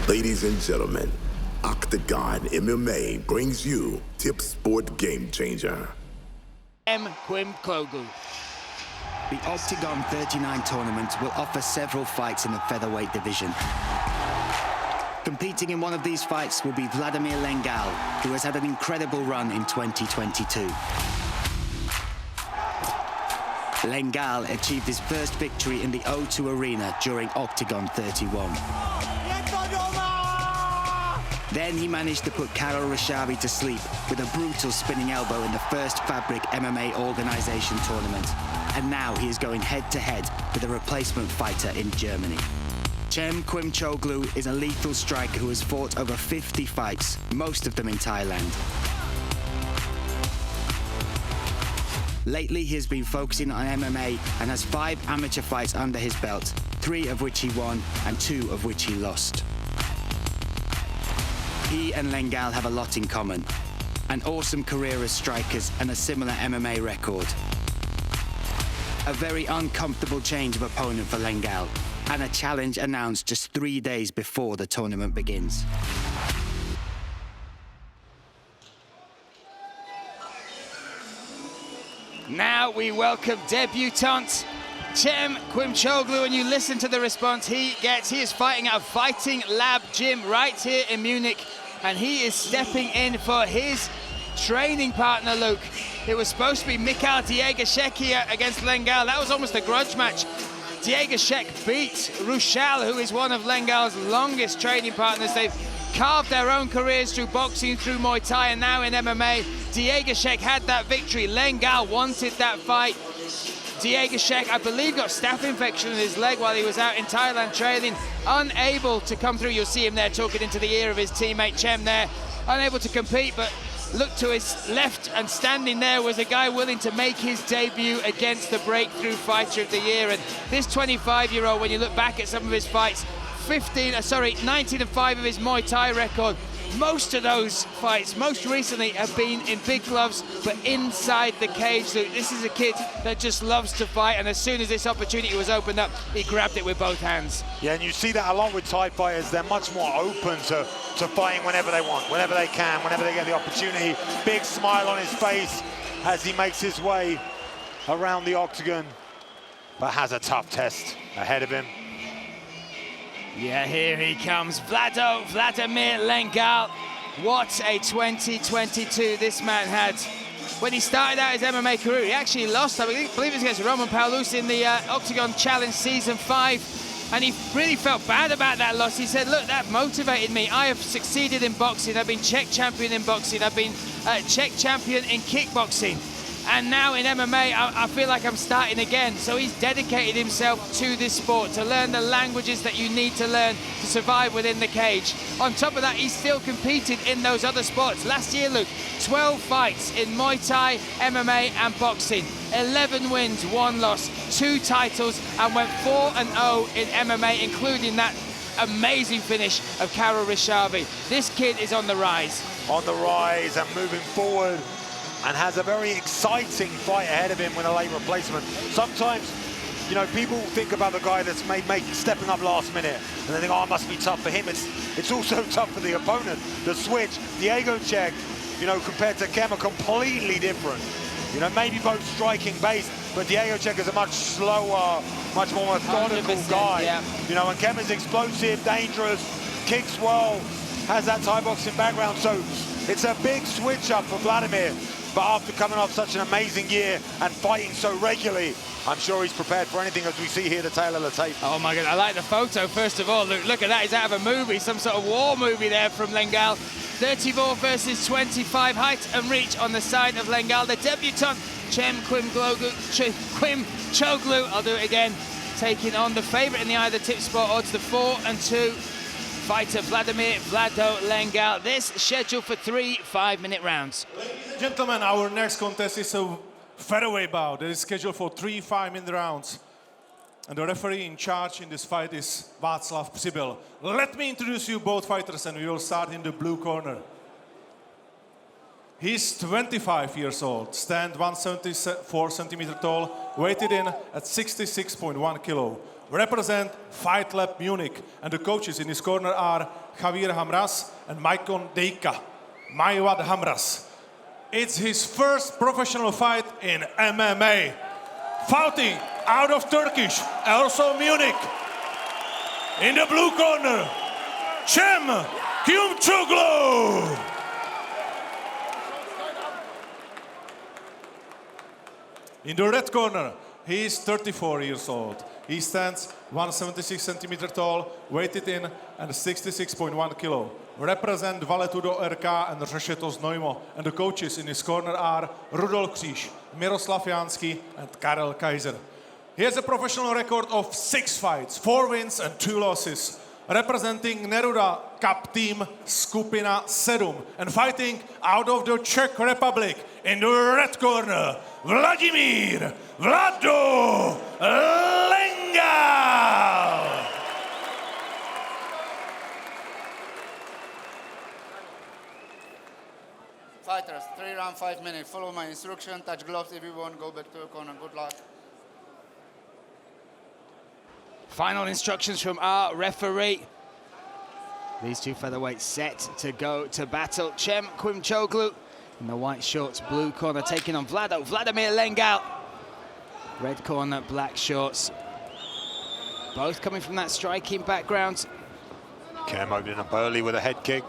Ladies and gentlemen, Octagon MMA brings you Tip Sport Game Changer. Cem Kuyumcuoglu. The Octagon 39 tournament will offer several fights in the featherweight division. Competing in one of these fights will be Vladimír Lengál, who has had an incredible run in 2022. Lengál achieved his first victory in the O2 Arena during Octagon 31. Then he managed to put Karo Rishavi to sleep with a brutal spinning elbow in the first Fabric MMA organization tournament. And now he is going head-to-head with a replacement fighter in Germany. Cem Kuyumcuoglu is a lethal striker who has fought over 50 fights, most of them in Thailand. Lately, he has been focusing on MMA and has 5 amateur fights under his belt, 3 of which he won and 2 of which he lost. He and Lengál have a lot in common. An awesome career as strikers and a similar MMA record. A very uncomfortable change of opponent for Lengál, and a challenge announced just 3 days before the tournament begins. Now we welcome debutant Cem Kuyumcuoglu, and you listen to the response he gets. He is fighting at a Fighting Lab gym right here in Munich, and he is stepping in for his training partner, Luke. It was supposed to be Mikhail Diegashek here against Lengál. That was almost a grudge match. Diegashek beat Rushal, who is one of Lengál's longest training partners. They've carved their own careers through boxing, through Muay Thai, and now in MMA. Diegashek had that victory. Lengál wanted that fight. Diegashek, I believe, got staph infection in his leg while he was out in Thailand training, unable to come through. You'll see him there talking into the ear of his teammate Cem there, unable to compete, but look to his left, and standing there was a guy willing to make his debut against the Breakthrough Fighter of the Year. And this 25-year-old, when you look back at some of his fights, 19-5 of his Muay Thai record. Most of those fights, most recently, have been in big gloves, but inside the cage. So this is a kid that just loves to fight, and as soon as this opportunity was opened up, he grabbed it with both hands. Yeah, and you see that a lot with Thai fighters. They're much more open to fighting whenever they want, whenever they can, whenever they get the opportunity. Big smile on his face as he makes his way around the octagon, but has a tough test ahead of him. Yeah, here he comes, Vladimír Lengál. What a 2022 this man had. When he started out his MMA career, he actually lost, I believe it was against Roman Paulus in the Octagon Challenge Season 5. And he really felt bad about that loss. He said, look, that motivated me. I have succeeded in boxing. I've been Czech champion in boxing. I've been Czech champion in kickboxing. And now in MMA, I feel like I'm starting again. So he's dedicated himself to this sport, to learn the languages that you need to learn to survive within the cage. On top of that, he's still competed in those other sports. Last year, Luke, 12 fights in Muay Thai, MMA and boxing. 11 wins, 1 loss, 2 titles, and went 4-0 in MMA, including that amazing finish of Karo Rishavi. This kid is on the rise. On the rise and moving forward, and has a very exciting fight ahead of him with a late replacement. Sometimes, you know, people think about the guy that's stepping up last minute, and they think, oh, it must be tough for him. It's also tough for the opponent. The switch, Diegashek, you know, compared to Cem, are completely different. You know, maybe both striking based, but Diegashek is a much slower, much more methodical guy. Yeah. You know, and Cem is explosive, dangerous, kicks well, has that Thai boxing background, so it's a big switch up for Vladimír. But after coming off such an amazing year and fighting so regularly, I'm sure he's prepared for anything, as we see here, the tail of the tape. Oh my God, I like the photo, first of all. Look at that, he's out of a movie, some sort of war movie there from Lengál. 34 versus 25, height and reach on the side of Lengál. The debutant, Cem Kuyumcuoglu, I'll do it again, taking on the favourite in the eye of the tip sport odds, the 4-2 fighter Vladimír "Vlado" Lengál. This scheduled for 3 5-minute rounds. Gentlemen, our next contest is a featherweight bout that is scheduled for 3 5-minute rounds. And the referee in charge in this fight is Václav Přibyl. Let me introduce you both fighters, and we will start in the blue corner. He's 25 years old, stand 174 centimeters tall, weighted in at 66.1 kilo. represent Fight Lab Munich. And the coaches in his corner are Javier Hamras and Maikon Deika. Maiwad Hamras. It's his first professional fight in MMA. Fighting out of Turkish, also Munich. In the blue corner, Cem Kuyumcuoglu. In the red corner, he is 34 years old. He stands 176 centimeter tall, weighted in and 66.1 kilo. Represent VLADO RK and Řešeto Znojmo. And the coaches in his corner are Rudolf Kříž, Miroslav Jansky and Karel Kaiser. He has a professional record of 6 fights, 4 wins and 2 losses. Representing Neruda Cup team Skupina 7 and fighting out of the Czech Republic in the red corner, Vladimír VLADO Lengál. Fighters, 3 rounds, 5 minutes. Follow my instruction, touch gloves if you want, go back to your corner. Good luck. Final instructions from our referee. These two featherweights set to go to battle. Cem Kuyumcuoglu in the white shorts, blue corner, taking on Vladimír Lengál. Red corner, black shorts. Both coming from that striking background. Cem opening up early with a head kick.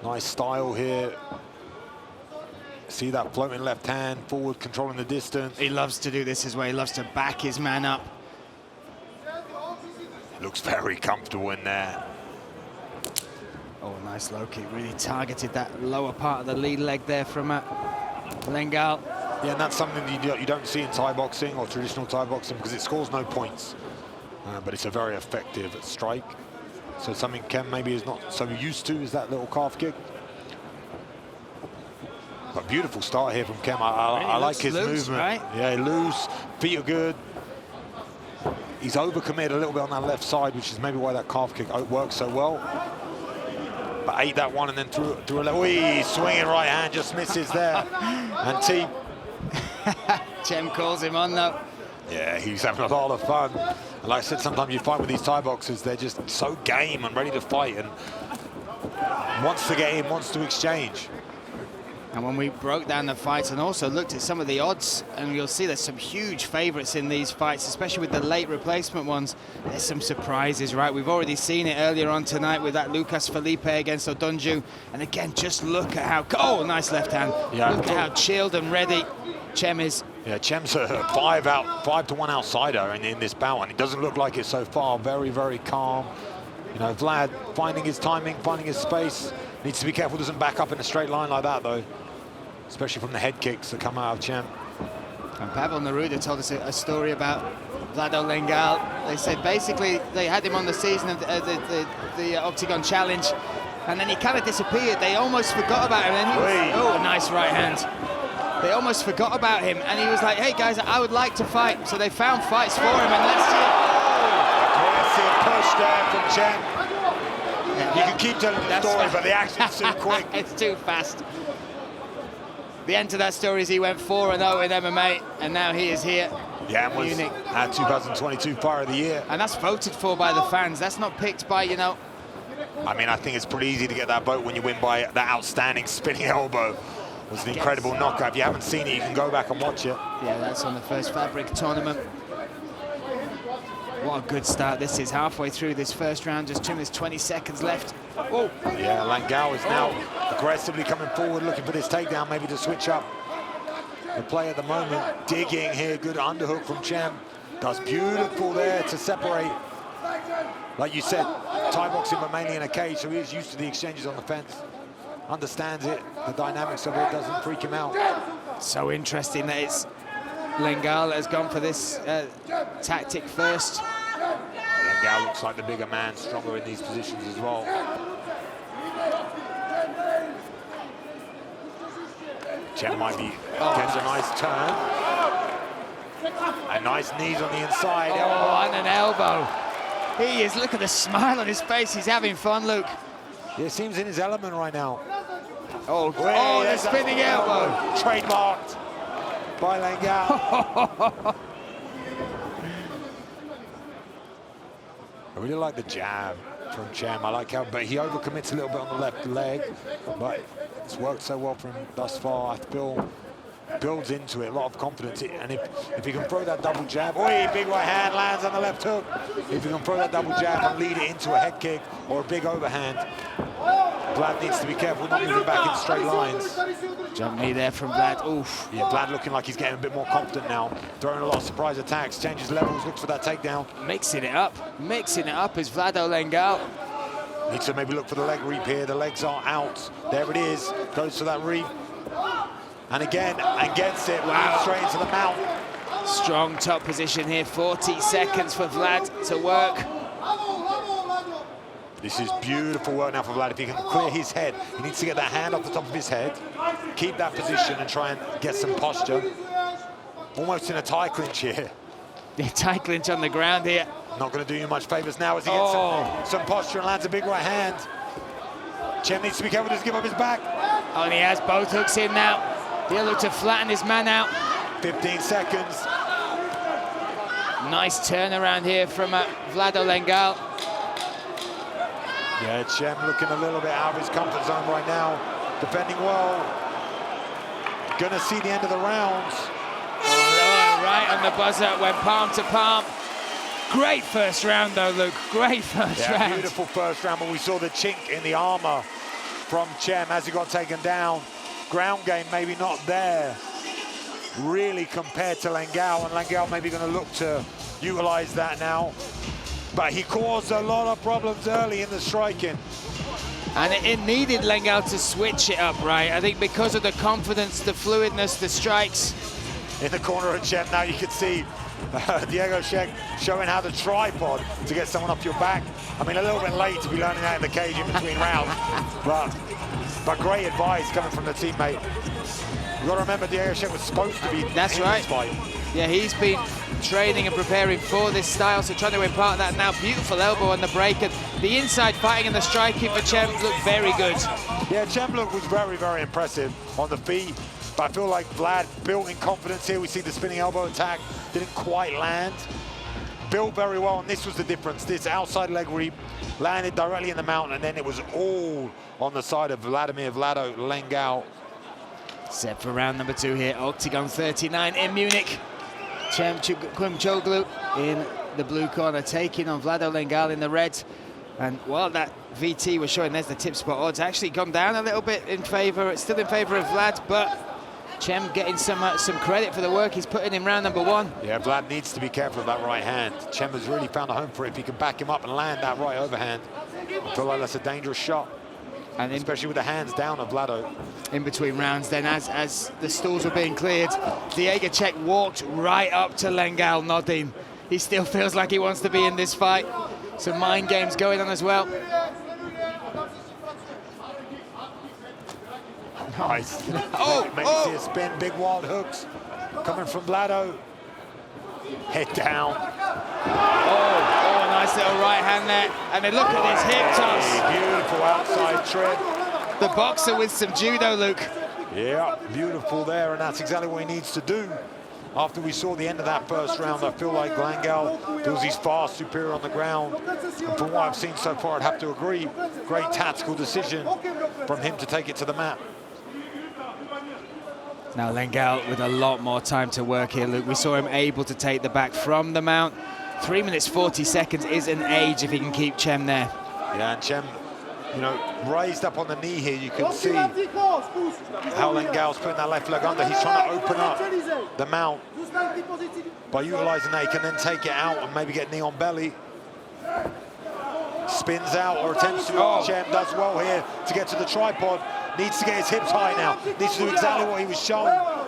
Nice style here. See that floating left hand, forward, controlling the distance. He loves to do this as well. He loves to back his man up. Looks very comfortable in there. Oh, nice low kick. Really targeted that lower part of the lead leg there from Lengál. Yeah, and that's something that you don't see in Thai boxing or traditional Thai boxing because it scores no points. But it's a very effective strike. So something Cem maybe is not so used to is that little calf kick. But beautiful start here from Cem. I like his loose, movement. Right? Yeah, loose, feet are good. He's overcommitted a little bit on that left side, which is maybe why that calf kick works so well. But ate that one and then threw a little. Wee, swinging right hand, just misses there. And T. Cem calls him on though. Yeah, he's having a lot of fun. And like I said, sometimes you fight with these Thai boxers, they're just so game and ready to fight and wants to get in, wants to exchange. And when we broke down the fights and also looked at some of the odds, and you'll see there's some huge favourites in these fights, especially with the late replacement ones. There's some surprises, right? We've already seen it earlier on tonight with that Lucas Felipe against Odunju. And again, just look at how... Oh, nice left hand. Yeah, look at how chilled and ready Cem is. Yeah, Cem's a 5-to-1 outsider in this bout, and it doesn't look like it so far. Very, very calm. You know, Vlad finding his timing, finding his space. Needs to be careful, doesn't back up in a straight line like that, though. Especially from the head kicks that come out of Cem. And Pavel Neruda told us a story about VLADO Lengál. They said basically they had him on the season of the Octagon Challenge, and then he kind of disappeared. They almost forgot about him. And he was, oh, a nice right hand. They almost forgot about him, and he was like, hey guys, I would like to fight. So they found fights for him, and let's see. Aggressive push there from Cem. You can keep telling the story, but the action's too quick. It's too fast. The end to that story is he went 4-0 in MMA, and now he is here. Yeah, and was our 2022 Fighter of the Year. And that's voted for by the fans. That's not picked by, you know. I mean, I think it's pretty easy to get that vote when you win by that outstanding spinning elbow. It was an incredible knockout. If you haven't seen it, you can go back and watch it. Yeah, that's on the first Fabric tournament. What a good start this is. Halfway through this first round, just 20 seconds left. Oh. Yeah, Lengál is now aggressively coming forward, looking for this takedown, maybe to switch up the play at the moment. Digging here, good underhook from Cem. Does beautiful there to separate. Like you said, Thai boxing, but mainly in a cage, so he is used to the exchanges on the fence. Understands it, the dynamics of it doesn't freak him out. So interesting that it's Lengál has gone for this tactic first. Lengál looks like the bigger man, stronger in these positions as well. Cem might be, gets a nice turn. A nice knees on the inside. Oh, and an elbow. He is, look at the smile on his face. He's having fun, Luke. Yeah, seems in his element right now. Oh, the spinning elbow. Trademarked by Lengál. I really like the jab from Cem. I like how, but he overcommits a little bit on the left leg, but it's worked so well for him thus far. I feel builds into it, a lot of confidence. And if he can throw that double jab, big right hand lands on the left hook. If he can throw that double jab and lead it into a head kick or a big overhand, Vlad needs to be careful not moving back in straight lines. Jump knee there from Vlad. Oof. Yeah, Vlad looking like he's getting a bit more confident now, throwing a lot of surprise attacks, changes levels, looks for that takedown. Mixing it up is VLADO Lengál. Needs to maybe look for the leg reap here. The legs are out. There it is. Goes to that reap. And again, and gets it. Wow. Straight into the mount. Strong top position here. 40 seconds for Vlad to work. This is beautiful work now for Vlad. If he can clear his head, he needs to get that hand off the top of his head, keep that position and try and get some posture. Almost in a tie clinch here. Yeah, tie clinch on the ground here. Not going to do you much favors now as he gets some posture and lands a big right hand. Cem needs to be careful to give up his back. Oh, and he has both hooks in now. He'll look to flatten his man out. 15 seconds. Nice turnaround here from VLADO Lengál. Yeah, Cem looking a little bit out of his comfort zone right now. Defending well. Gonna see the end of the round. Oh, right on the buzzer, went palm to palm. Great first round though, Luke. Great first round. Beautiful first round, but we saw the chink in the armor from Cem as he got taken down. Ground game maybe not there, really, compared to Lengál, and Lengál maybe going to look to utilize that now. But he caused a lot of problems early in the striking. And it needed Lengál to switch it up, right? I think because of the confidence, the fluidness, the strikes. In the corner of Cem now you can see Diego Sheck showing how the tripod to get someone off your back. I mean, a little bit late to be learning that in the cage in between rounds, but great advice coming from the teammate. You've got to remember, Diego Sheck was supposed to be in this fight. Yeah, he's been training and preparing for this style, so trying to impart that now. Beautiful elbow on the break, and the inside fighting and the striking for Cem looked very good. Yeah, Cem was very, very impressive on the feet, but I feel like Vlad built in confidence here. We see the spinning elbow attack, didn't quite land. Built very well, and this was the difference. This outside leg reap landed directly in the mount, and then it was all on the side of Vladimír VLADO Lengál. Set for round number 2 here, Octagon 39 in Munich. Cem Kuyumcuoglu in the blue corner, taking on VLADO Lengál in the red. And while that VT was showing, there's the tip spot odds, actually gone down a little bit in favour. It's still in favour of Vlad, but Cem getting some credit for the work he's putting in round number 1. Yeah, Vlad needs to be careful of that right hand. Cem has really found a home for it. If he can back him up and land that right overhand, I feel like that's a dangerous shot. And especially with the hands down of VLADO. In between rounds then, as the stalls were being cleared, Diego Sheck walked right up to Lengál, nodding. He still feels like he wants to be in this fight. Some mind games going on as well. Nice. Maybe see a spin, big wild hooks coming from VLADO. Head down. Oh, nice little right hand there. And then look at this hip toss. Beautiful outside trip. The boxer with some judo, Luke. Yeah, beautiful there, and that's exactly what he needs to do. After we saw the end of that first round, I feel like Lengál feels he's far superior on the ground. And from what I've seen so far, I'd have to agree. Great tactical decision from him to take it to the mat. Now Lengál with a lot more time to work here, Luke. We saw him able to take the back from the mount. 3 minutes 40 seconds is an age if he can keep Cem there. Yeah, and Cem, you know, raised up on the knee here. You can see how Lengál's putting that left leg under. He's trying to open up the mount. By utilising that, he can then take it out and maybe get knee on belly. Spins out or attempts to. Cem does well here to get to the tripod. Needs to get his hips high now. Needs to do exactly what he was shown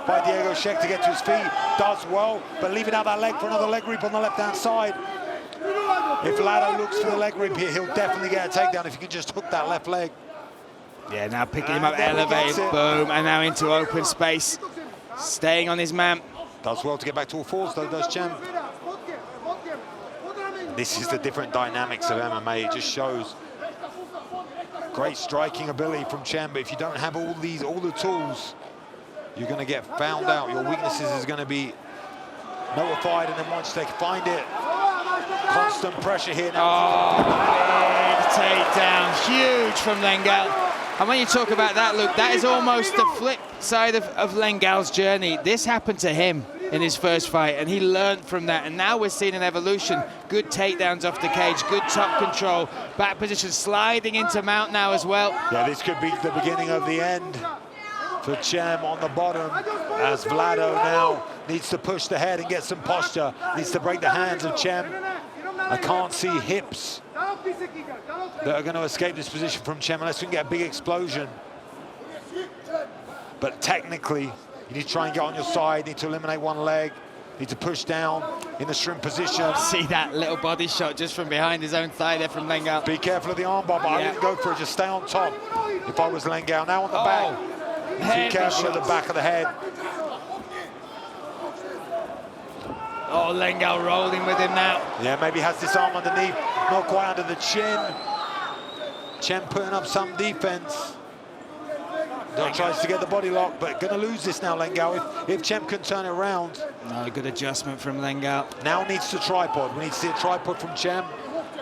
by Diego Sheck to get to his feet. Does well, but leaving out that leg for another leg reap on the left-hand side. If VLADO looks for the leg reap here, he'll definitely get a takedown if he can just hook that left leg. Yeah, now picking him up, elevated, boom, and now into open space. Staying on his man. Does well to get back to all fours though, does Cem. This is the different dynamics of MMA. It just shows great striking ability from Cem, but if you don't have all the tools, you're going to get found out. Your weaknesses is going to be notified, and then once they find it, Constant pressure here now. Oh, big takedown, huge from Lengál. And when you talk about that, Luke, that is almost the flip side of Lengál's journey. This happened to him in his first fight, and he learned from that. And now we're seeing an evolution. Good takedowns off the cage, good top control, back position, sliding into mount now as well. Yeah, this could be the beginning of the end for Cem on the bottom, as Vlado now needs to push the head and get some posture, needs to break the hands of Cem. I can't see hips that are going to escape this position from Cem unless we can get a big explosion. But technically, you need to try and get on your side, need to eliminate one leg, need to push down in the shrimp position. See that little body shot just from behind his own thigh there from Lengál. Be careful of the armbar, but I wouldn't go for it, just stay on top if I was Lengál. Now on the back, be careful of the back of the head. Oh, Lengál rolling with him now. Yeah, maybe has this arm underneath, not quite under the chin. Cem putting up some defense. Tries to get the body lock, but going to lose this now, Lengál, if Cem can turn it around. No, good adjustment from Lengál. Now needs the tripod. We need to see a tripod from Cem.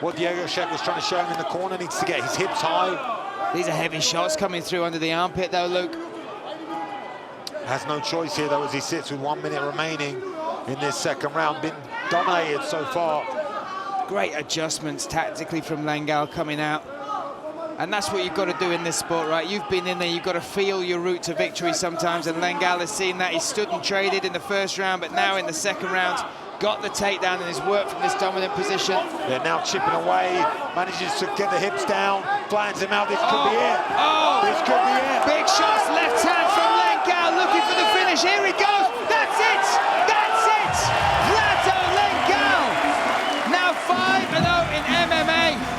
What Diego Shek was trying to show him in the corner, needs to get his hips high. These are heavy shots coming through under the armpit, though, Luke. Has no choice here, though, as he sits with 1 minute remaining in this second round. Been dominated so far. Great adjustments tactically from Lengál coming out. And that's what you've got to do in this sport, right? You've been in there, you've got to feel your route to victory sometimes, and Lengál has seen that. He stood and traded in the first round, but now in the second round, got the takedown and has worked from this dominant position. They're now chipping away, manages to get the hips down, flattens him out. This could be it. Oh! This could be it. Big shots, left hand from Lengál, looking for the finish. Here he goes. That's it! That's it! Vlado Lengál! Now 5-0 in MMA.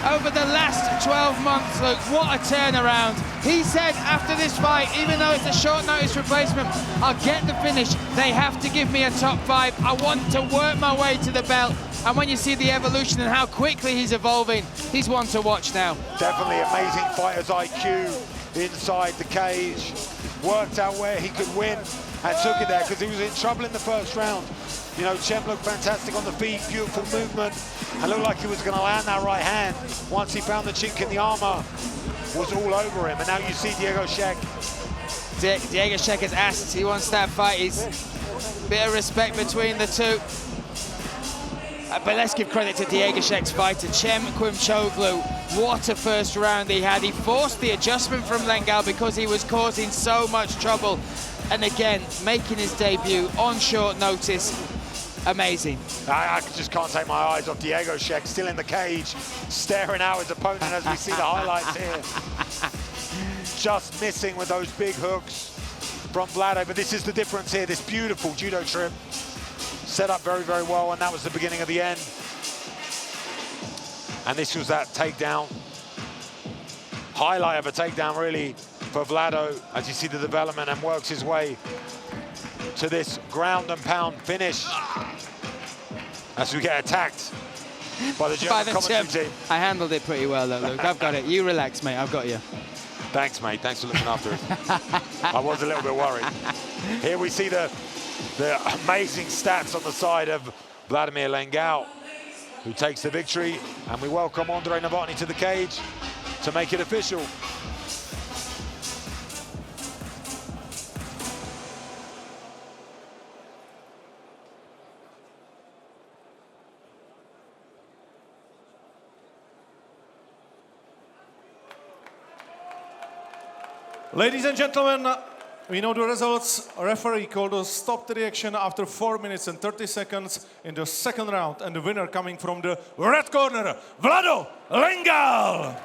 Over the last 12 months, Luke, what a turnaround. He said after this fight, even though it's a short notice replacement, I'll get the finish. They have to give me a top 5. I want to work my way to the belt. And when you see the evolution and how quickly he's evolving, he's one to watch now. Definitely amazing fighter's IQ inside the cage. Worked out where he could win and took it there because he was in trouble in the first round. You know, Cem looked fantastic on the feet, beautiful movement, and looked like he was going to land that right hand. Once he found the chink in the armor, was all over him. And now you see Diego Shek. Diego Shek has asked, he wants that fight. He's a bit of respect between the two. But let's give credit to Diego Shek's fighter, Cem Kuyumcuoglu. What a first round he had. He forced the adjustment from Lengál because he was causing so much trouble. And again, making his debut on short notice. Amazing. I just can't take my eyes off Diego Shek, still in the cage, staring out his opponent as we see the highlights here. Just missing with those big hooks from Vlado, but this is the difference here, this beautiful judo trip. Set up very, very well, and that was the beginning of the end. And this was that takedown. Highlight of a takedown, really, for Vlado, as you see the development and works his way to this ground and pound finish as we get attacked by the German commentary team. I handled it pretty well though, Luke. I've got it. You relax, mate. I've got you. Thanks, mate. Thanks for looking after us. I was a little bit worried. Here we see the amazing stats on the side of Vladimír Lengál, who takes the victory, and we welcome Andrei Novotny to the cage to make it official. Ladies and gentlemen, we know the results. A referee called a stop to the action after 4 minutes and 30 seconds in the second round. And the winner coming from the red corner, Vlado Lengál.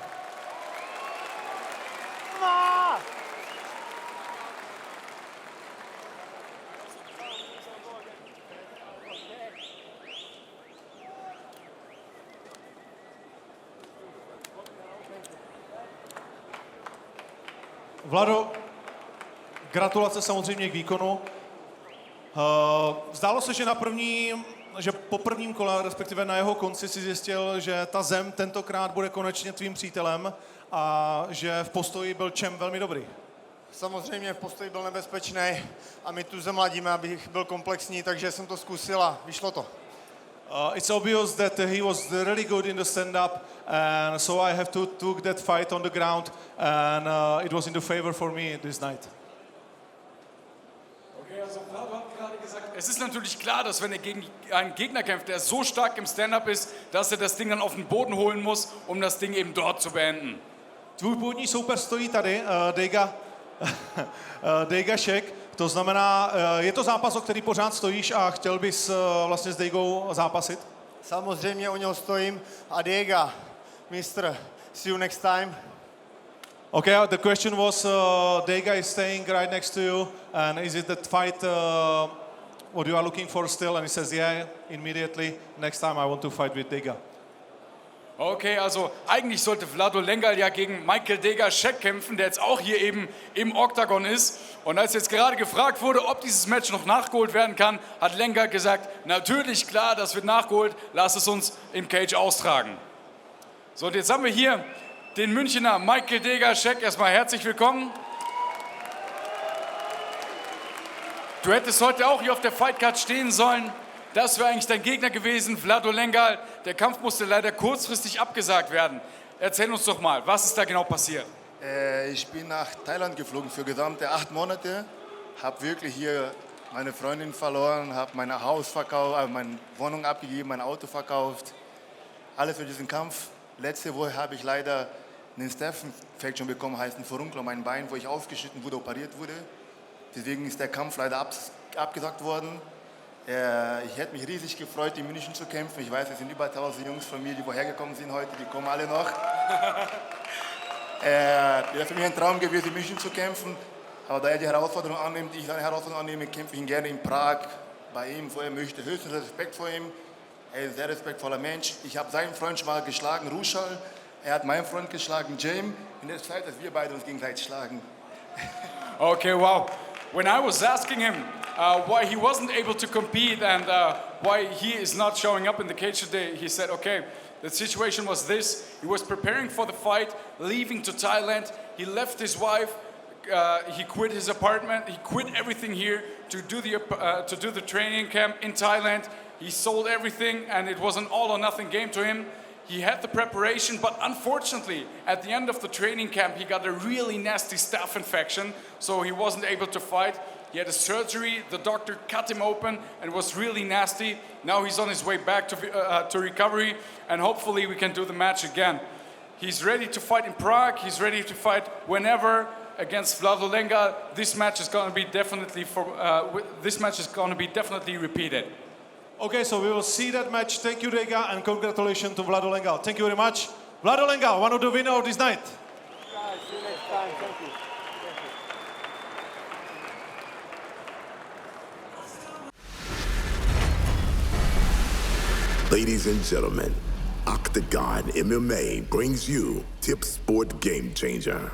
Vlado, gratulace samozřejmě k výkonu. Zdálo se, že po prvním kole, respektive na jeho konci, si zjistil, že ta zem tentokrát bude konečně tvým přítelem a že v postoji byl Cem velmi dobrý. Samozřejmě v postoji byl nebezpečný a my tu zem ladíme, abych byl komplexní, takže jsem to zkusil a vyšlo to. It's obvious that he was really good in the stand-up, and so I have to took that fight on the ground, and it was in the favor for me this night. Okay, also Vlado hat gerade gesagt, es ist natürlich klar, dass wenn er gegen einen Gegner kämpft, der so stark im Stand-up ist, dass er das Ding dann auf den Boden holen muss, um das Ding eben dort zu beenden. Tvůj původní soupeř stojí tady, Dejga Šek. To znamená, je to zápas, o který pořád stojíš a chtěl bys vlastně s Dejgou zápasit? Samozřejmě o něho stojím. A Dejga, mistr, see you next time. Okay, the question was, Dejga is staying right next to you, and is it that fight what you are looking for still? And he says, yeah, immediately, next time I want to fight with Dejga. Okay, also eigentlich sollte Vlado Lengál ja gegen Michael Dega-Šek kämpfen, der jetzt auch hier eben im Oktagon ist. Und als jetzt gerade gefragt wurde, ob dieses Match noch nachgeholt werden kann, hat Lengál gesagt, natürlich klar, das wird nachgeholt, lass es uns im Cage austragen. So, und jetzt haben wir hier den Münchner Michael Dega-Šek. Erstmal herzlich willkommen. Du hättest heute auch hier auf der Fightcard stehen sollen. Das wäre eigentlich dein Gegner gewesen, Vlado Lengál. Der Kampf musste leider kurzfristig abgesagt werden. Erzähl uns doch mal, was ist da genau passiert? Ich bin nach Thailand geflogen für gesamte 8 Monate. Habe wirklich hier meine Freundin verloren, habe mein Haus verkauft, meine Wohnung abgegeben, mein Auto verkauft. Alles für diesen Kampf. Letzte Woche habe ich leider eine Staph-Infektion bekommen, heißt ein Verunklung mein Bein, wo ich aufgeschnitten wurde, operiert wurde. Deswegen ist der Kampf leider abgesagt worden. Ich hätte mich riesig gefreut, in München zu kämpfen. Ich weiß, es sind über 1000 Jungs von mir, die woher gekommen sind heute, die kommen alle noch. Wäre für mich ein Traum gewesen, in München zu kämpfen. Aber da er die Herausforderung annimmt, ich seine Herausforderung annehme, kämpfe ich ihn gerne in Prag, bei ihm, wo er möchte. Höchsten Respekt vor ihm. Er ist ein sehr respektvoller Mensch. Ich habe seinen Freund schon mal geschlagen, Ruschal. Er hat meinen Freund geschlagen, Cem. In der Zeit, dass wir beide uns gegenseitig schlagen. Okay, wow. When I was asking him why he wasn't able to compete and why he is not showing up in the cage today, he said, okay, the situation was this. He was preparing for the fight, leaving to Thailand. He left his wife. He quit his apartment. He quit everything here to do the training camp in Thailand. He sold everything, and it was an all or nothing game to him. He had the preparation, but unfortunately, at the end of the training camp, he got a really nasty staph infection, so he wasn't able to fight. He had a surgery, the doctor cut him open, and it was really nasty. Now he's on his way back to recovery, and hopefully we can do the match again. He's ready to fight in Prague, he's ready to fight whenever against Vlado Lengál. This match is going to be definitely repeated. Okay, so we will see that match. Thank you, Dejga, and congratulations to Vlado Lengál. Thank you very much. Vlado Lengál, one of the winners of this night. See you next time. Thank you. Ladies and gentlemen, Octagon MMA brings you Tip Sport Game Changer.